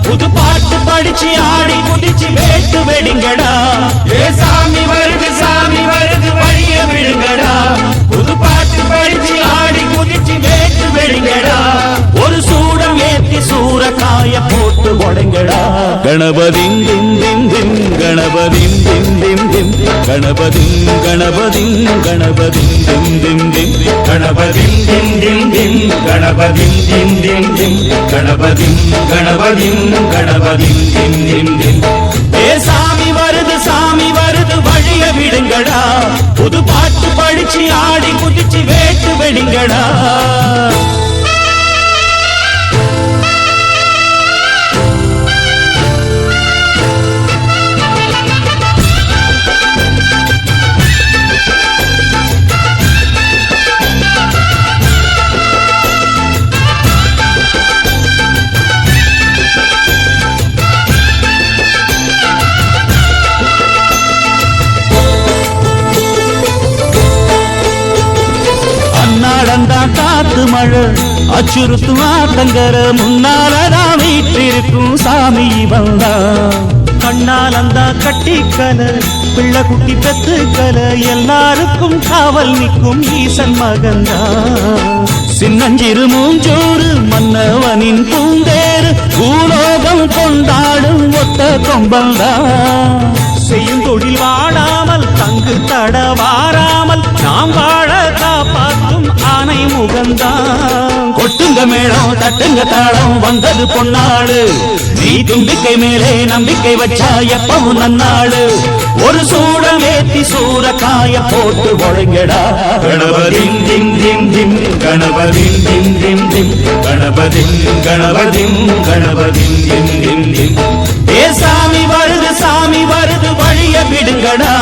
புது பாட்டு படிச்சு ஆடி குதிச்சு வேட்டு வெடிங்கடா ஏ சாமி வருது வழிய விடுங்கடா புது பாட்டு படிச்சு ஆடி குதிச்சு வேட்டு வெடிங்கடா ஒரு சூடம் ஏத்தி சூரக்காய போட்டு உடைங்கடா கணபதிம் திம் திம் திம் கணபதிம் திம் திம் திம் கணபதிம் கணபதிம் கணபதிம் திம் திம் திம் கணபதிம் திம் திம் திம் கணபதிம் திம் திம் திம் கணபதிம் கணபதிம் கணபதிம் திம் திம் திம் ஏ சாமி வருது வழிய விடுங்கடா புது பாட்டு படிச்சு ஆடி குதிச்சு வேட்டு வெடிங்கடா காத்து மழை அச்சுறுத்தும் ஆத்தங்கர முன்னாலதான் வீட்டிருக்கும் சாமி வந்தா கண்ணால் அந்த கட்டிக்கல பிள்ளை குட்டி பெத்துக்கல எல்லாருக்கும் காவல் நிற்கும் ஈசன் மகந்தா சின்னஞ்சிறு மூஞ்சோறு மன்னவனின் பூந்தேறு பூலோகம் கொண்டாடும் ஒத்த கொம்பந்தா செய்யும் தொழில் வாடாமல் தங்கு தட வாராமல் நாம் வாழ காப்பாற்றும் ஆனை முகந்தான் கொட்டுங்க மேளம் தட்டுங்க தாளம் வந்தது பொன்னாடு நீ தும்பிக்கை மேலே நம்பிக்கை வச்சா எப்பவும் நன்னாடு ஒரு சூடம் ஏத்தி சூரக்காய போட்டு ஒழுங்கடா கணபதிம் திம் திம் திம் கணபதிம் திம் திம் திம் கணபதிம் கணபதிம் கணபதிம் திம் திம் திம் ஏ சாமி வருது வழிய விடுங்கடா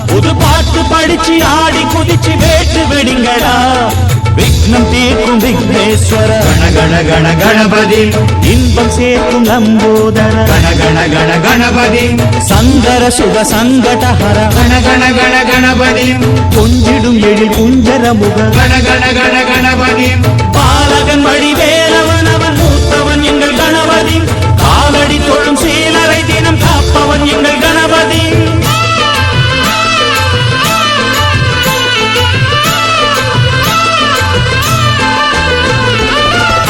புது பாட்டு படிச்சு ஆடி குதிச்சு வேட்டு விடுங்கடா விக்னம் தீர்க்கும் விக்னேஸ்வர கண கண கணபதி இன்பம் சேர்க்கும் லம்போதர கண கண கணபதி சங்கர சுக சங்கடஹர கண கணபதி கொஞ்சிடும் எழில் குஞ்சர முக கண கணபதி பாலகன் வடிவேலவன் அவன் மூத்தவன் எங்கள் கணபதி காலடி தொழும் சீலரை தினம் காப்பவன் எங்கள் கணபதி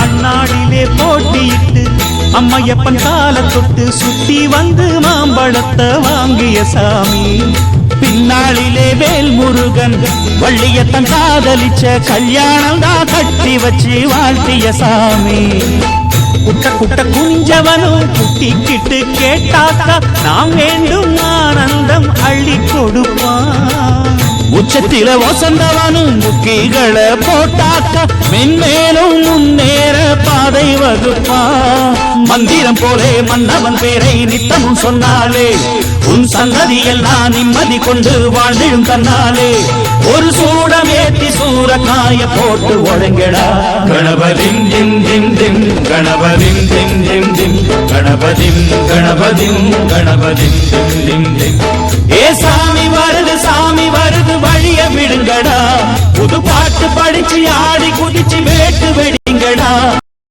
அண்ணாடிலே போட்டியிட்டு அம்மையப்பன் கால தொட்டு சுத்தி வந்து மாம்பழத்தை வாங்கிய சாமி பின்னாளிலே வேல் முருகன் வள்ளியத்தன் காதலிச்ச கல்யாணம் தான் கட்டி வச்சு வாழ்த்திய சாமி குட்ட குட்ட குஞ்சவனும் குட்டிக்கிட்டு கேட்டாக்கா நாம் வேண்டும் ஆனந்தம் அள்ளி கொடுப்பான் உச்சத்தில வசந்தவனும் முக்கிகளை போட்டாக்க மென்மேலும் முன்னேற பாதை வகுப்பா மந்திரம் போலே மன்னவன் பேரை நித்தமும் சொன்னாலே உன் சந்ததி எல்லாம் நிம்மதி கொண்டு வாழ்ந்திடும் தன்னாலே ஒரு சூடம் ஏத்தி சூரக்காய போட்டு ஒழுங்கடா கணபதிம் திம் திம் திம் கணபதிம் திம் திம் திம் கணபதிம் கணபதிம் கணபதிம் திம் திம் திம் ஏ சாமி வருது வழிய விடுங்கடா புது பாட்டு படிச்சு ஆடி குதிச்சு வேட்டு வெடிங்கடா